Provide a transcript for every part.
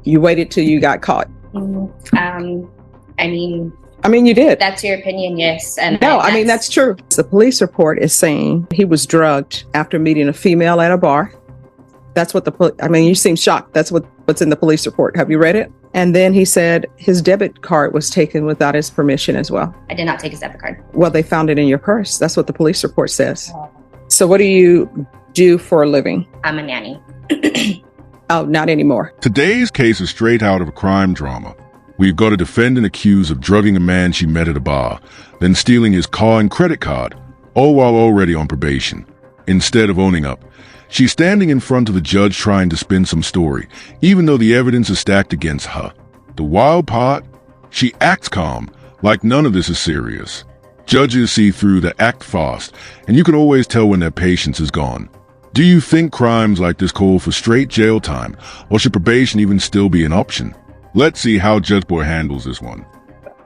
You waited till you got caught. I mean, you did. That's your opinion, yes. And no, that's true. The police report is saying he was drugged after meeting a female at a bar. That's what you seem shocked. That's what's in the police report. Have you read it? And then he said his debit card was taken without his permission as well. I did not take his debit card. Well, they found it in your purse. That's what the police report says. So what do you do for a living? I'm a nanny. Oh, not anymore. Today's case is straight out of a crime drama. We've got a defendant accused of drugging a man she met at a bar, then stealing his car and credit card, all while already on probation. Instead of owning up, she's standing in front of the judge trying to spin some story, even though the evidence is stacked against her. The wild part? She acts calm, like none of this is serious. Judges see through the act fast, and you can always tell when their patience is gone. Do you think crimes like this call for straight jail time, or should probation even still be an option? Let's see how Judge Boy handles this one.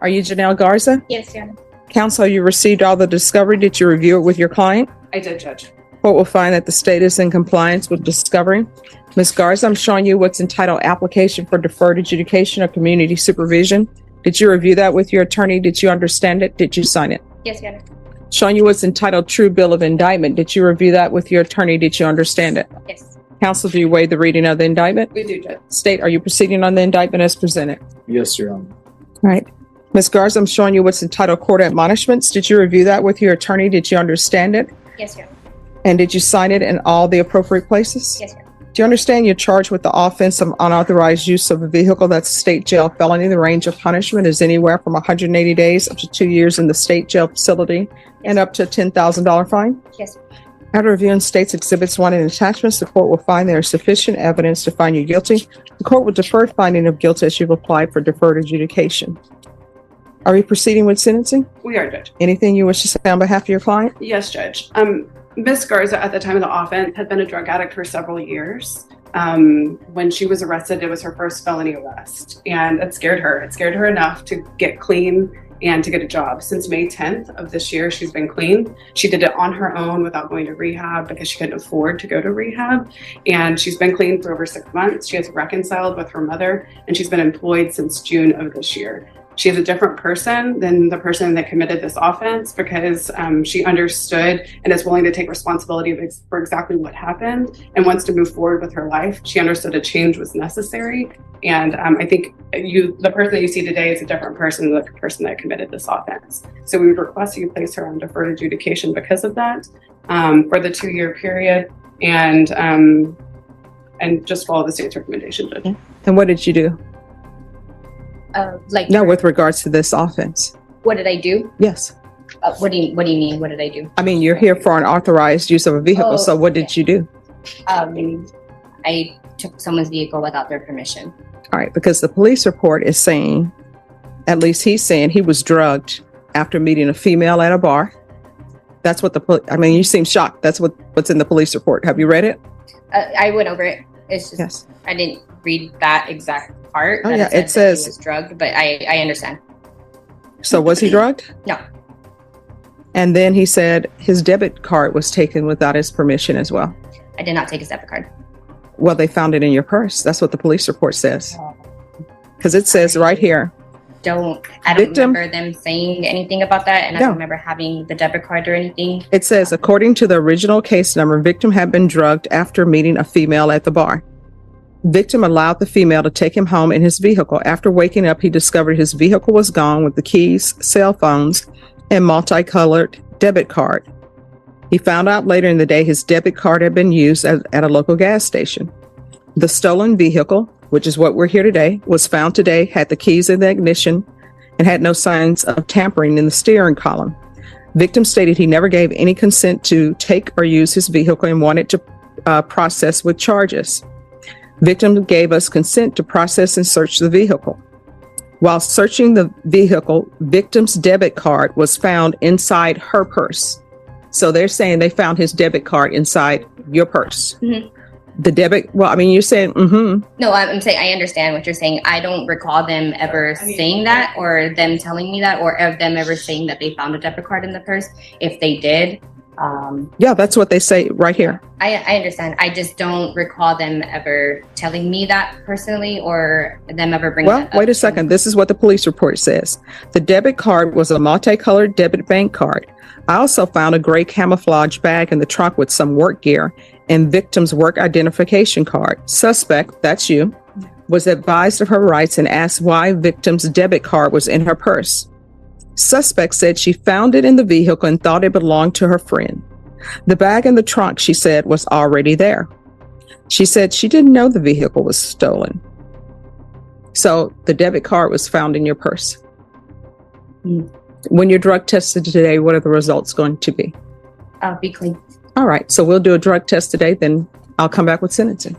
Are you Janelle Garza? Yes, Your Honor. Counsel, you received all the discovery. Did you review it with your client? I did, Judge. Court will find that the state is in compliance with discovery. Ms. Garza, I'm showing you what's entitled Application for Deferred Adjudication of Community Supervision. Did you review that with your attorney? Did you understand it? Did you sign it? Yes, Your Honor. Showing you what's entitled True Bill of Indictment. Did you review that with your attorney? Did you understand it? Yes. Counsel, do you waive the reading of the indictment? We do, Judge. State, are you proceeding on the indictment as presented? Yes, Your Honor. All right. Ms. Garza, I'm showing you what's entitled Court Admonishments. Did you review that with your attorney? Did you understand it? Yes, Your Honor. And did you sign it in all the appropriate places? Yes, Your Honor. Do you understand you're charged with the offense of unauthorized use of a vehicle? That's a state jail felony. The range of punishment is anywhere from 180 days up to 2 years in the state jail facility and up to a $10,000 fine? Yes. After reviewing state's exhibits 1 and attachments, the court will find there is sufficient evidence to find you guilty. The court will defer finding of guilt as you've applied for deferred adjudication. Are we proceeding with sentencing? We are, Judge. Anything you wish to say on behalf of your client? Yes, Judge. Ms. Garza, at the time of the offense, had been a drug addict for several years. When she was arrested, it was her first felony arrest, and it scared her. It scared her enough to get clean and to get a job. Since May 10th of this year, she's been clean. She did it on her own without going to rehab because she couldn't afford to go to rehab. And she's been clean for over 6 months. She has reconciled with her mother, and she's been employed since June of this year. She is a different person than the person that committed this offense because she understood and is willing to take responsibility for exactly what happened and wants to move forward with her life. She understood a change was necessary. And I think the person that you see today is a different person than the person that committed this offense. So we would request you place her on deferred adjudication because of that for the 2-year period and just follow the state's recommendation, Judge. And what did you do? No, with regards to this offense. What did I do? Yes. What do you mean? What did I do? You're here for unauthorized use of a vehicle. So what did you do? I took someone's vehicle without their permission. All right, because the police report is saying, at least he's saying he was drugged after meeting a female at a bar. That's what you seem shocked. That's what's in the police report. Have you read it? I went over it. It's just, yes. I didn't read that exact part. Oh, yeah, it says he was drugged, but I understand. So was he drugged? No. And then he said his debit card was taken without his permission as well. I did not take his debit card. Well, they found it in your purse. That's what the police report says. Because it says right here. I don't remember them saying anything about that, and I don't remember having the debit card or anything. It says, according to the original case number, victim had been drugged after meeting a female at the bar. Victim allowed the female to take him home in his vehicle. After waking up, he discovered his vehicle was gone with the keys, cell phones, and multicolored debit card. He found out later in the day his debit card had been used at a local gas station. The stolen vehicle, which is what we're here today, was found today, had the keys in the ignition, and had no signs of tampering in the steering column. Victim stated he never gave any consent to take or use his vehicle and wanted to process with charges. Victim gave us consent to process and search the vehicle. While searching the vehicle, victim's debit card was found inside her purse. So they're saying they found his debit card inside your purse. Mm-hmm. The debit, you're saying, mm-hmm. No, I'm saying I understand what you're saying. I don't recall them ever saying that or them telling me that or of them ever saying that they found a debit card in the purse. If they did, Yeah, that's what they say right here. I understand. I just don't recall them ever telling me that personally, or them ever bringing Well, that up. wait a second. This is what the police report says. The debit card was a multicolored debit bank card. I also found a gray camouflage bag in the trunk with some work gear and victim's work identification card. Suspect, that's you, was advised of her rights and asked why victim's debit card was in her purse. Suspect said she found it in the vehicle and thought it belonged to her friend. The bag in the trunk, she said, was already there. She said she didn't know the vehicle was stolen. So the debit card was found in your purse. When you're drug tested today, what are the results going to be? I'll be clean. All right, so we'll do a drug test today, then I'll come back with sentencing.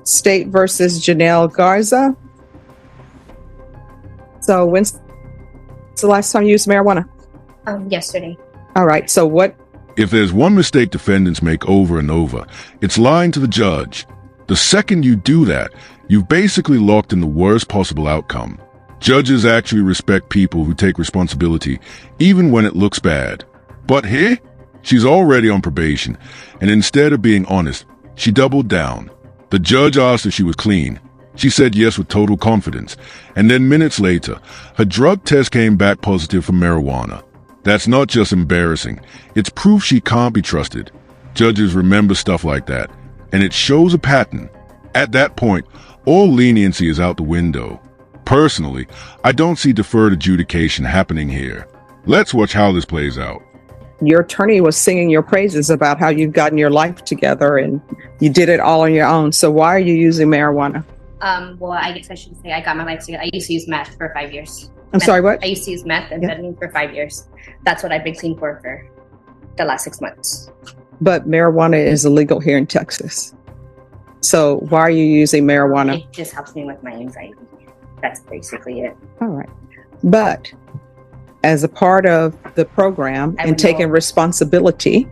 State versus Janelle Garza. So when's the last time you used marijuana? Yesterday. All right, so what? If there's one mistake defendants make over and over, it's lying to the judge. The second you do that, you've basically locked in the worst possible outcome. Judges actually respect people who take responsibility, even when it looks bad. But here, she's already on probation, and instead of being honest, she doubled down. The judge asked if she was clean. She said yes with total confidence, and then minutes later, her drug test came back positive for marijuana. That's not just embarrassing, it's proof she can't be trusted. Judges remember stuff like that, and it shows a pattern. At that point, all leniency is out the window. Personally, I don't see deferred adjudication happening here. Let's watch how this plays out. Your attorney was singing your praises about how you've gotten your life together and you did it all on your own. So why are you using marijuana? Well, I guess I should say I got my life together. I used to use meth for 5 years. I'm sorry, what? I used to use meth and amphetamine for 5 years. That's what I've been clean for the last 6 months. But marijuana is illegal here in Texas. So why are you using marijuana? It just helps me with my anxiety. That's basically it. All right. But as a part of the program and taking responsibility,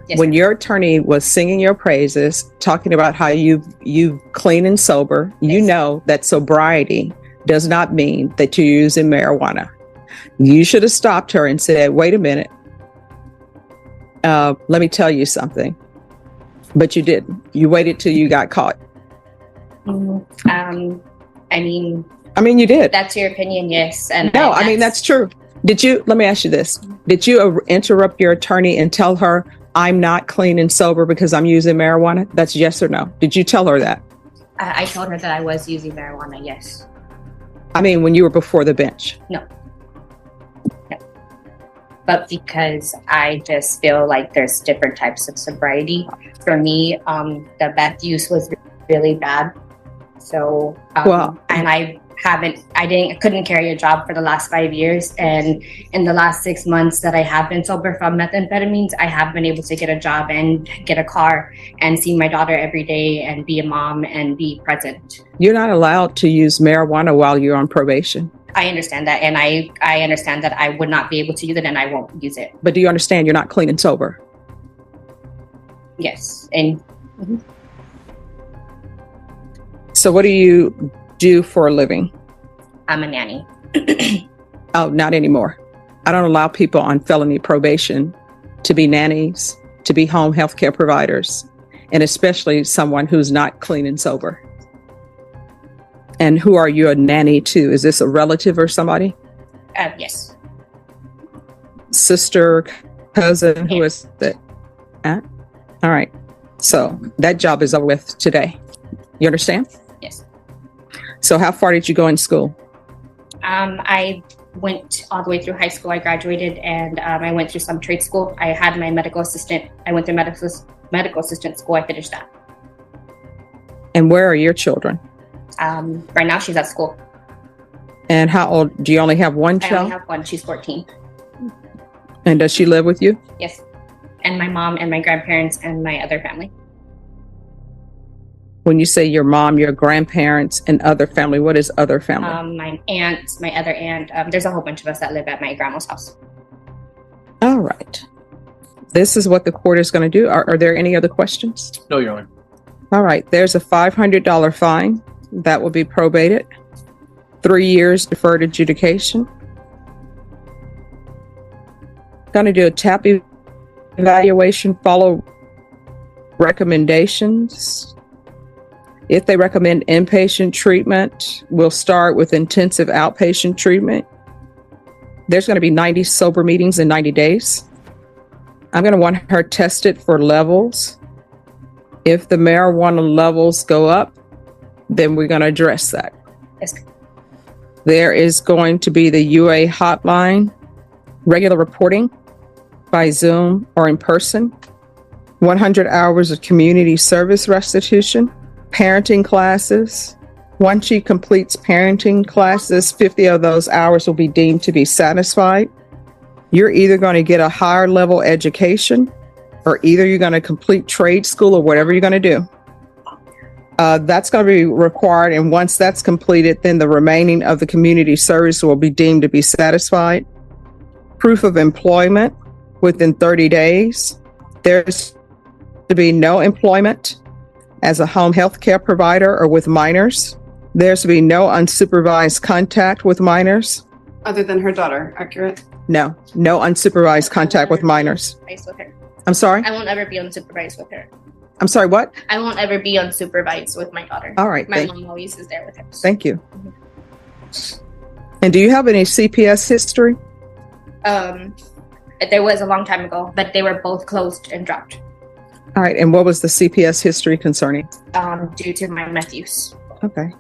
Yes, when your attorney was singing your praises, talking about how you clean and sober, you know that sobriety does not mean that you're using marijuana. You should have stopped her and said, wait a minute. Let me tell you something. But you didn't. You waited till you got caught. I mean, you did. That's your opinion, yes. And no, I mean, that's true. Let me ask you this. Did you interrupt your attorney and tell her, I'm not clean and sober because I'm using marijuana? That's yes or no. Did you tell her that? I told her that I was using marijuana, yes. I mean, when you were before the bench? No. But because I just feel like there's different types of sobriety. For me, the meth use was really bad. So, and I couldn't carry a job for the last 5 years. And in the last 6 months that I have been sober from methamphetamines, I have been able to get a job and get a car and see my daughter every day and be a mom and be present. You're not allowed to use marijuana while you're on probation. I understand that. And I understand that I would not be able to use it and I won't use it. But do you understand you're not clean and sober? Yes. And so what do you do for a living? I'm a nanny. Oh, not anymore. I don't allow people on felony probation to be nannies, to be home health care providers, and especially someone who's not clean and sober. And who are you a nanny to? Is this a relative or somebody? Yes. Sister, cousin, who is that? All right. So that job is over with today. You understand? Yes. So how far did you go in school? I went all the way through high school. I graduated and I went through some trade school. I had my medical assistant. I went through medical assistant school. I finished that. And where are your children? Right now she's at school. And how old? Do you only have one child? I only have one. She's 14. And does she live with you? Yes. And my mom and my grandparents and my other family. When you say your mom, your grandparents, and other family, what is other family? My aunt, my other aunt. There's a whole bunch of us that live at my grandma's house. All right. This is what the court is going to do. Are there any other questions? No, Your Honor. All right. There's a $500 fine that will be probated. 3 years deferred adjudication. Going to do a tap evaluation follow recommendations. If they recommend inpatient treatment, we'll start with intensive outpatient treatment. There's going to be 90 sober meetings in 90 days. I'm going to want her tested for levels. If the marijuana levels go up, then we're going to address that. Yes. There is going to be the UA hotline, regular reporting by Zoom or in person, 100 hours of community service restitution, parenting classes. Once she completes parenting classes, 50 of those hours will be deemed to be satisfied. You're either going to get a higher level education or either you're going to complete trade school or whatever you're going to do. That's going to be required. And once that's completed, then the remaining of the community service will be deemed to be satisfied. Proof of employment within 30 days. There's to be no employment as a home health care provider or with minors. There's to be no unsupervised contact with minors. Other than her daughter, accurate? No unsupervised contact with minors. With her. I'm sorry? I won't ever be unsupervised with her. I'm sorry, what? I won't ever be unsupervised with my daughter. All right. My mom always is there with her. Thank you. And do you have any CPS history? There was a long time ago, but they were both closed and dropped. All right. And what was the CPS history concerning? Due to my meth use. Okay.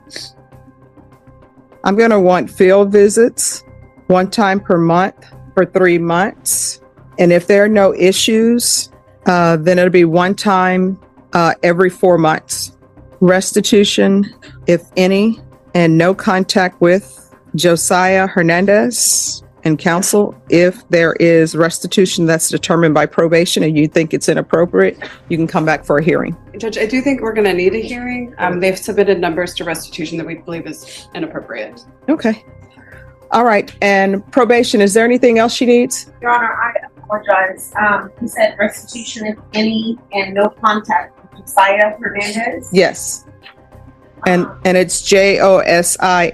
I'm going to want field visits one time per month for 3 months. And if there are no issues, then it'll be one time every 4 months. Restitution, if any, and no contact with Josiah Hernandez and counsel. If there is restitution that's determined by probation and you think it's inappropriate, you can come back for a hearing. Judge, I do think we're going to need a hearing. They've submitted numbers to restitution that we believe is inappropriate. Okay. All right. And probation, is there anything else she needs? Your Honor, I apologize. You said restitution, if any, and no contact with Josiah Hernandez? Yes. And it's Josiah.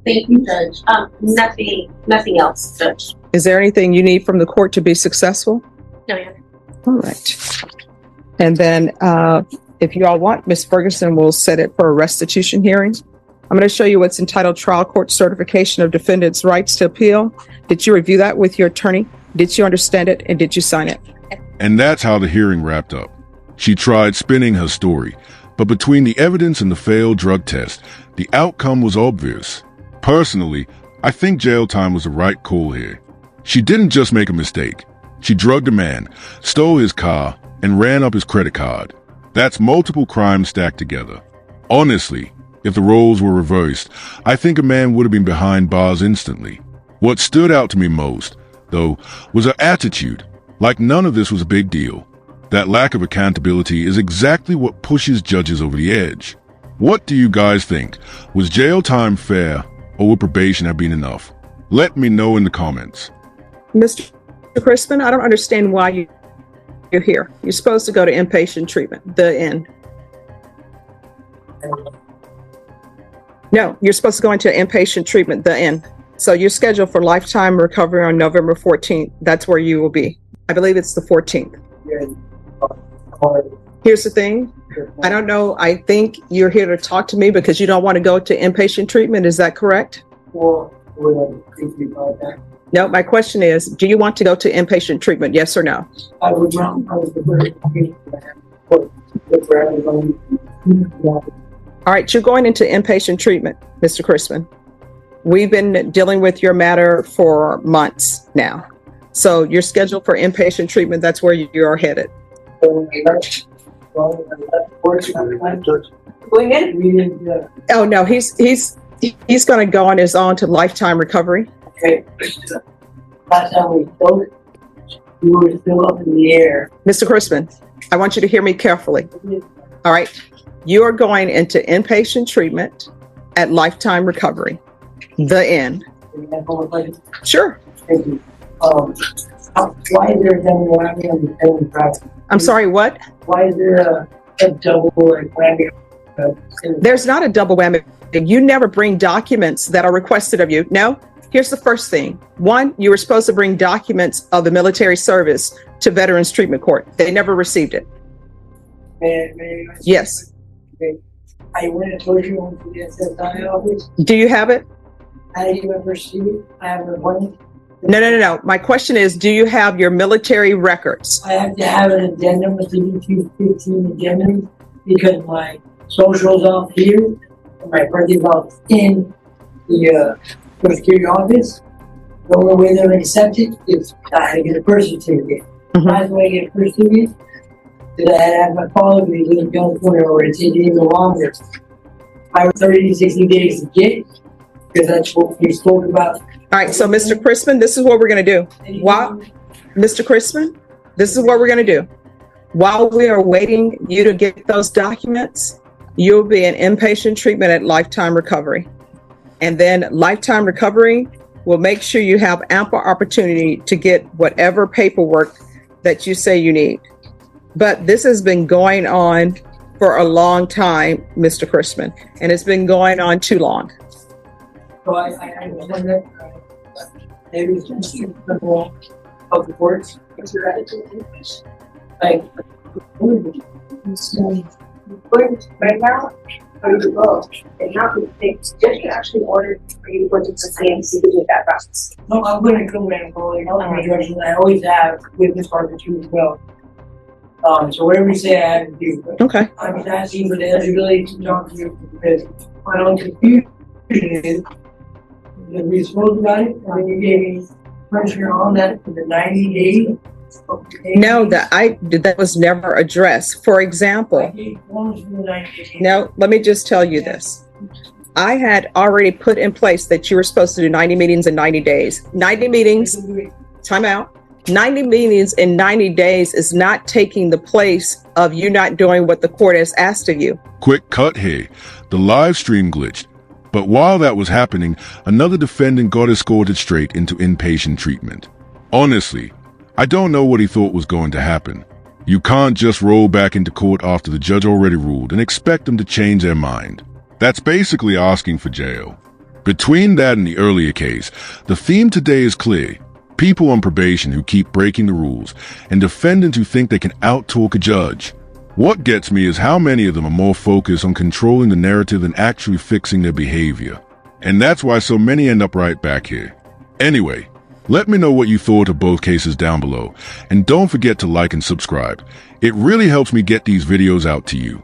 Thank you, Judge. Nothing else, Judge. Is there anything you need from the court to be successful? No, Your Honor. All right. And then if you all want, Ms. Ferguson will set it for a restitution hearing. I'm going to show you what's entitled Trial Court Certification of Defendant's Rights to Appeal. Did you review that with your attorney? Did you understand it? And did you sign it? And that's how the hearing wrapped up. She tried spinning her story, but between the evidence and the failed drug test, the outcome was obvious. Personally, I think jail time was the right call here. She didn't just make a mistake. She drugged a man, stole his car, and ran up his credit card. That's multiple crimes stacked together. Honestly, if the roles were reversed, I think a man would have been behind bars instantly. What stood out to me most, though, was her attitude, like none of this was a big deal. That lack of accountability is exactly what pushes judges over the edge. What do you guys think? Was jail time fair, or would probation have been enough? Let me know in the comments. Mr. Crispin, I don't understand why you're here. You're supposed to go to inpatient treatment, the end. No, you're supposed to go into inpatient treatment, the end. So you're scheduled for lifetime recovery on November 14th. That's where you will be. I believe it's the 14th. Here's the thing. I don't know. I think you're here to talk to me because you don't want to go to inpatient treatment. Is that correct? No, my question is, do you want to go to inpatient treatment? Yes or no? I would not. All right, you're going into inpatient treatment, Mr. Crispin. We've been dealing with your matter for months now. So you're scheduled for inpatient treatment. That's where you are headed. Oh, no, he's going to go on his own to lifetime recovery. Okay. That's how we both. You were still up in the air. Mr. Crispin, I want you to hear me carefully. All right. You are going into inpatient treatment at lifetime recovery. The end. Sure. Thank you. Why is there a double whammy on the same practice? I'm sorry, what? Why is there a double whammy? There's not a double whammy. You never bring documents that are requested of you. No, Here's the first thing. One, you were supposed to bring documents of the military service to Veterans Treatment Court. They never received it. Yes. I went and told you on the SSI office. Do you have it? I didn't even receive it. I have the money. No. My question is, do you have your military records? I have to have an addendum with the U215 addendum because my social's off here and my birthday's off in the Social Security office. The only way they're going to accept it is I had to get a birth certificate. That's the way I get a birth certificate. Because I had to have my father be living in California or it's taking even longer. I was 30 to 60 days to get because that's what we spoke about. All right, so Mr. Crispin, this is what we're going to do. While, Mr. Crispin, this is what we're going to do. While we are waiting you to get those documents, you'll be in inpatient treatment at Lifetime Recovery. And then Lifetime Recovery will make sure you have ample opportunity to get whatever paperwork that you say you need. But this has been going on for a long time, Mr. Crispin, and it's been going on too long. So I wonder maybe it's just the role of the courts. Like, Right now, ready to go. And now the judge actually ordered for you to go to the CMC to get that process. no, I'm going to come and go. I always have with this barbecue as well. So whatever you say, I have to do. But Okay. I'm just asking for the eligibility to talk to you because my own confusion is that we spoke about it, and then you gave me pressure on that for the 90 days. No, that was never addressed. For I example, gave forms for the 90 days. now let me just tell you this. I had already put in place that you were supposed to do 90 meetings in 90 days. 90 meetings, time out. 90 meetings in 90 days is not taking the place of you not doing what the court has asked of you. Quick cut here. The live stream glitched. But while that was happening, another defendant got escorted straight into inpatient treatment. Honestly, I don't know what he thought was going to happen. You can't just roll back into court after the judge already ruled and expect them to change their mind. That's basically asking for jail. Between that and the earlier case, the theme today is clear. People on probation who keep breaking the rules, and defendants who think they can out-talk a judge. What gets me is how many of them are more focused on controlling the narrative than actually fixing their behavior. And that's why so many end up right back here. Anyway, let me know what you thought of both cases down below, and don't forget to like and subscribe. It really helps me get these videos out to you.